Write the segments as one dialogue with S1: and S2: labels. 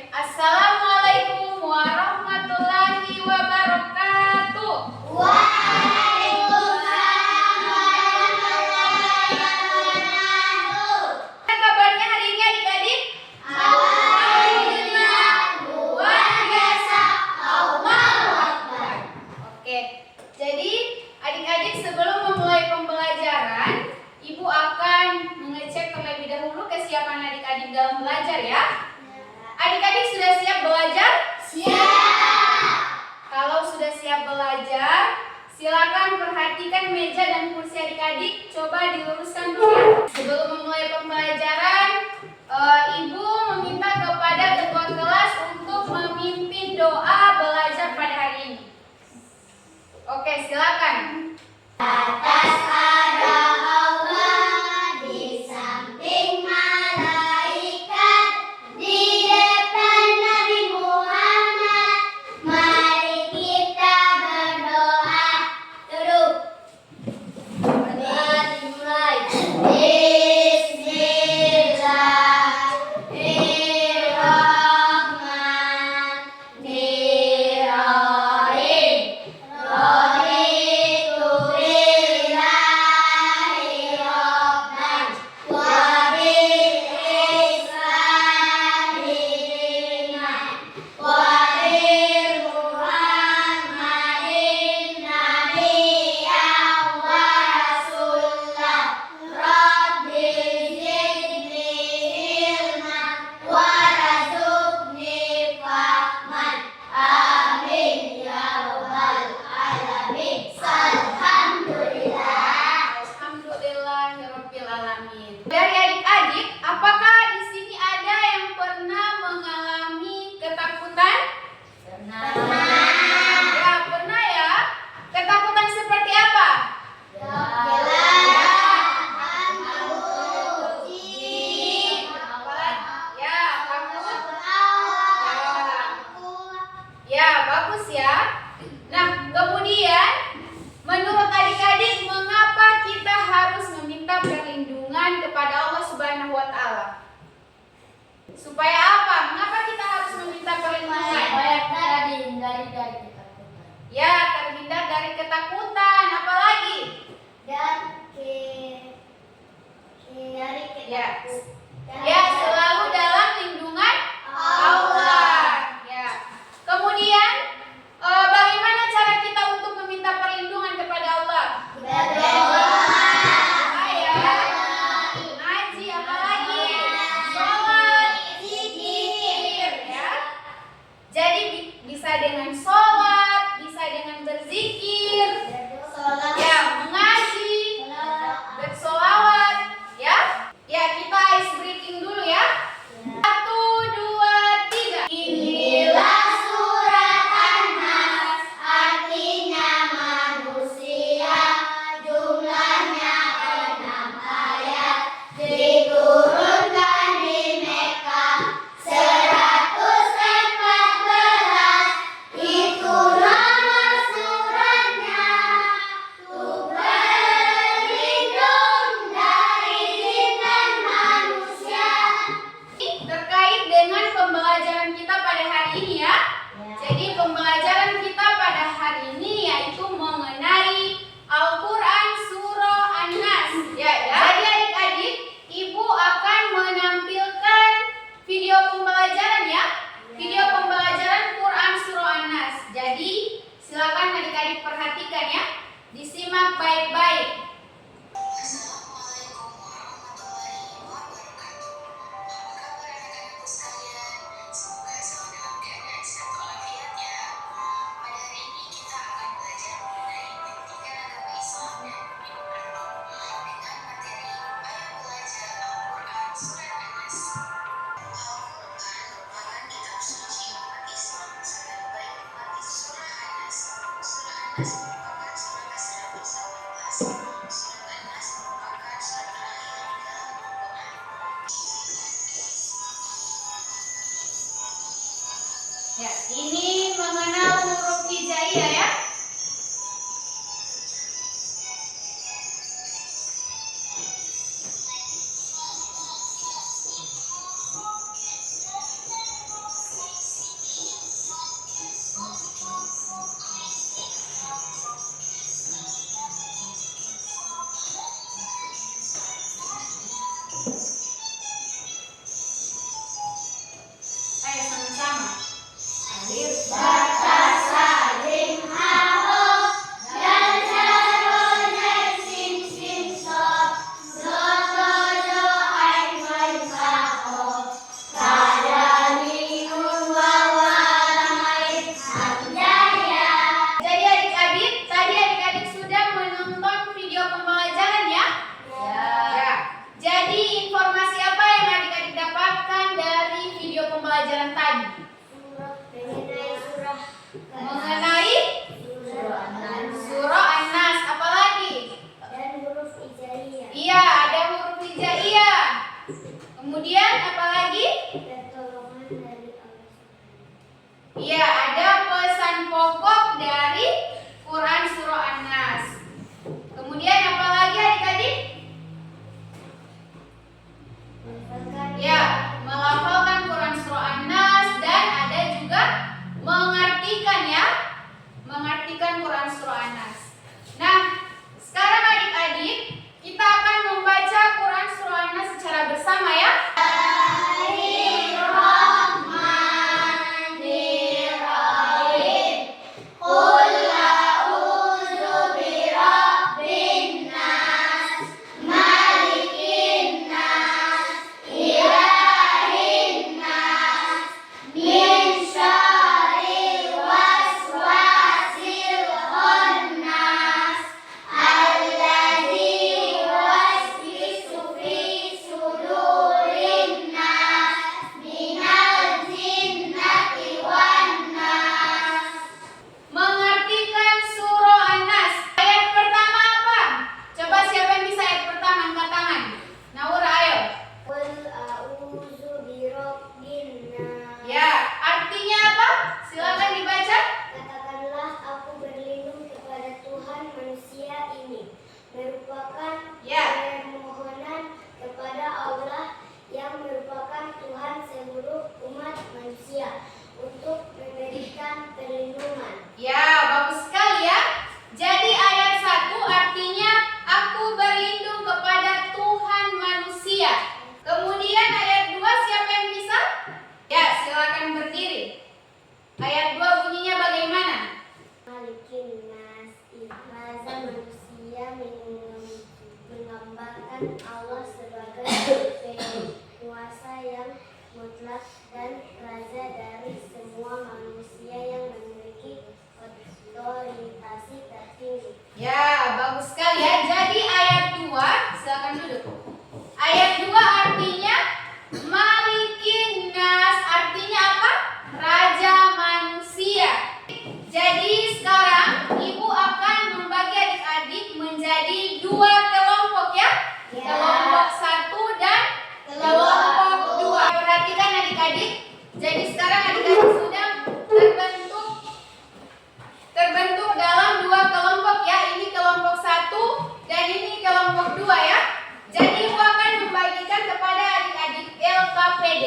S1: Assalamualaikum warahmatullahi wabarakatuh.
S2: Waalaikumsalam warahmatullahi wabarakatuh.
S1: Apa kabarnya hari ini adik-adik?
S2: Alhamdulillah, luar biasa. Allahu Akbar.
S1: Oke, jadi adik-adik sebelum memulai pembelajaran, Ibu akan mengecek terlebih dahulu kesiapan adik-adik dalam belajar ya. Adik-adik sudah siap belajar?
S2: Siap.
S1: Kalau sudah siap belajar, silakan perhatikan meja dan kursi adik-adik. Coba diluruskan dulu. Sebelum memulai pembelajaran, Ibu meminta kepada ketua kelas untuk memimpin doa belajar pada hari ini. Oke, silakan.
S2: Atas ada Allah di samping malaikat, di depan Nabi Muhammad, mari kita berdoa. Duduk. Dimulai.
S1: Dari adik-adik, apakah di sini ada yang pernah mengalami ketakutan?
S2: Pernah.
S1: Ya, pernah ya. Ketakutan seperti apa? Ya, takut. Ya, bagus ya. Nah, kemudian menurut adik-adik, mengapa kita harus meminta perlindungan kepada Allah Subhanahu wa taala? Supaya apa? Mengapa kita harus meminta perlindungan?
S2: Supaya kita dihindari dari ketakutan.
S1: Ya, terhindar dari ketakutan. Apalagi?
S2: Dan dari
S1: Ya.
S2: ketakutan.
S1: Ya, selalu dalam lindungan Allah. Ya. Kemudian, bagaimana cara kita untuk meminta perlindungan kepada Allah?
S2: Berdoa.
S1: Ya. Ngaji, apalagi? Sholat, zikir, ya. Jadi bisa dengan sholat, bisa dengan berzikir, ya, mengaji, bersolawat, ya. Ya, kita ice breaking dulu ya. 1, 2, 3.
S2: Inilah surat An-Nas, artinya manusia, jumlahnya 6 ayat, diturunkan di Mekah 114, itu nama suratnya, untuk berlindung dari jin dan manusia.
S1: Terkait dengan pembelajaran kita pada hari ini ya. Jadi pembelajaran kita pada hari ini yaitu mengenai Al-Quran Surah An-Nas. Ya. Jadi adik-adik, Ibu akan menampilkan video pembelajaran ya. Video pembelajaran Quran Surah An-Nas. Jadi silakan adik-adik perhatikan ya. Disimak baik-baik.
S3: Assalamualaikum warahmatullahi wabarakatuh. Apa kabar anak-anakku sekalian? Semoga selalu dalam keadaan sehat walafiat ya. Pada hari ini kita akan belajar mengenai pendidikan agama Islam dan hidup penuh dengan materi Ayo Belajar Al-Quran Surat An-Nas. Al-Quran merupakan kitab suci umat Islam sebaik mati surah An-Nas. Surah An-Nas merupakan surah ke-118. Surat An-Nas merupakan surat terakhir dalam Al-Quran.
S1: Ya, ini mengenal huruf hijaiyah ya. pembelajaran tadi? Mengenai surah An-Nas. Apalagi?
S2: Dan huruf hijaiyah.
S1: Iya, ada huruf hijaiyah. Kemudian apalagi?
S2: Pertolongan dari Allah.
S1: Iya, ada pesan pokok dari Quran surah An-Nas. Kemudian apalagi adik-adik? Ya, melafalkan Quran surah An-Nas dan ada juga mengartikan ya. Mengartikan Quran surah An-Nas. Nah, sekarang adik-adik kita akan membaca Quran surah An-Nas secara bersama ya. Mengartikan surah An-Nas. Ayat pertama apa? Coba siapa yang bisa ayat pertama angkat tangan. Naura ayo.
S2: Qul a'udzu birabbin nas.
S1: Ya, artinya apa? Silakan dibaca.
S2: Katakanlah aku berlindung kepada Tuhan manusia ini, merupakan
S1: Ya.
S2: permohonan kepada Allah yang merupakan Tuhan seluruh umat manusia untuk memberikan perlindungan.
S1: Ya, bagus sekali ya. Jadi ayat 1 artinya aku berlindung kepada Tuhan manusia. Kemudian ayat 2 siapa yang bisa? Ya, silakan berdiri. Ayat 2 bunyinya bagaimana?
S2: Malikin nas, raza manusia menggambarkan Allah sebagai penguasa yang mutlak dan raja dari semua manusia yang memiliki otoritas tertinggi.
S1: Ya, bagus sekali ya. Jadi ayat 2, silakan duduk. Ayat 2 artinya Malikin Nas, artinya apa? Raja manusia. Jadi sekarang Ibu akan membagi adik-adik menjadi 2 kelompok ya.
S2: Ya.
S1: Kelompok 1 dan kelompok 2. Perhatikan adik-adik. Jadi sekarang adik-adik sudah terbentuk dalam 2 kelompok ya. Ini kelompok 1 dan ini kelompok 2 ya. Jadi Ibu akan membagikan kepada adik-adik LKPD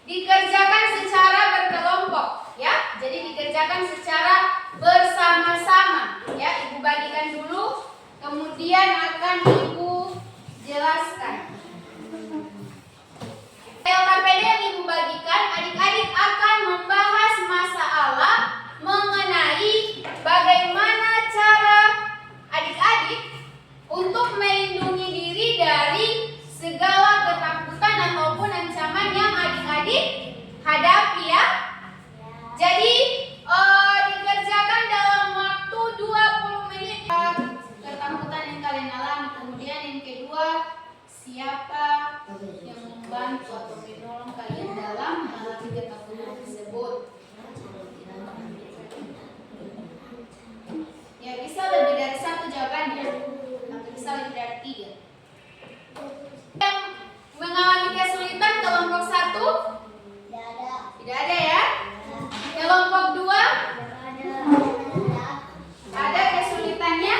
S1: dikerjakan secara berkelompok ya. Jadi dikerjakan secara bersama-sama ya. Ibu bagikan dulu, kemudian akan Ibu jelaskan. LKPD yang Ibu bagikan, adik-adik akan membahas masalah mengenai bagaimana cara adik-adik untuk melindungi diri dari segala ketakutan ataupun ancaman yang adik-adik hadapi ya. Jadi dikerjakan dalam waktu 20 menit. Ketakutan yang kalian alami. Kemudian yang kedua, siapa yang membantu atau menolong kalian dalam mengalami ketakutan tersebut. Ya, bisa lebih dari 1 jawabannya atau bisa lebih dari 3. Yang mengalami kesulitan kelompok 1 tidak ada ya. Kelompok 2 ada kesulitannya.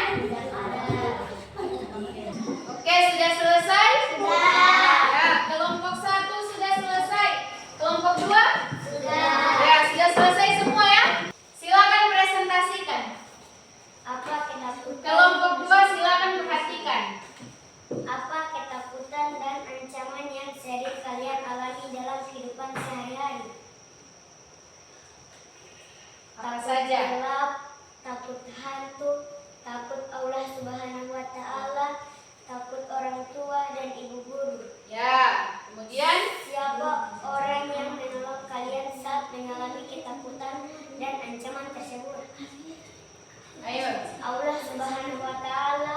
S1: Oke, sudah selesai? Ya, kelompok 1 sudah selesai. Kelompok 2? Ya, sudah selesai semua ya. Silakan presentasikan.
S2: Apa ketakutan?
S1: Kelompok 2 silakan perhatikan.
S2: Apa ketakutan dan ancaman yang sering kalian alami dalam kehidupan sehari-hari?
S1: Apa saja?
S2: Gelap, takut hantu, takut Allah Subhanahu wa Ta'ala, takut orang tua dan ibu guru.
S1: Ya, kemudian
S2: Siapa orang yang menolong kalian saat mengalami ketakutan dan ancaman tersebut?
S1: ayo.
S2: Allah Subhanahu wa Ta'ala,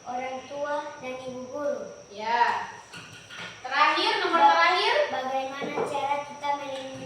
S2: orang tua dan ibu guru.
S1: Ya. Terakhir, nomor terakhir.
S2: Bagaimana cara kita melindungi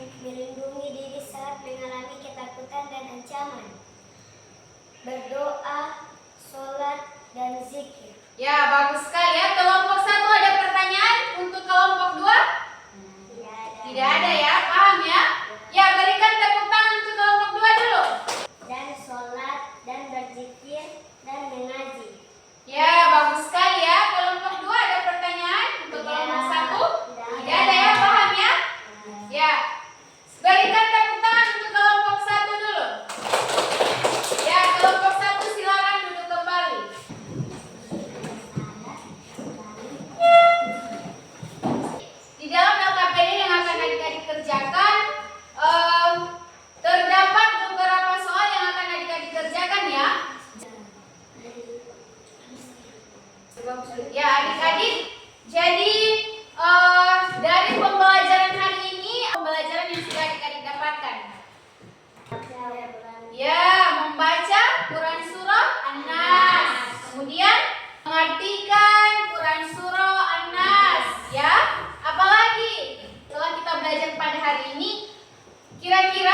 S1: Ya. Berikan tepuk tangan untuk kelompok 1 dulu. Ya, kelompok 1 silakan duduk kembali. Di dalam LKPD yang akan adik-adik kerjakan, terdapat beberapa soal yang akan adik-adik kerjakan ya. Ya adik-adik, jadi dari pembelajaran hari ini, pembelajaran yang sudah adik-adik dapatkan. Ya, membaca Quran Surah An-Nas. Kemudian mengartikan Quran Surah An-Nas. Ya, apalagi setelah kita belajar pada hari ini, kira-kira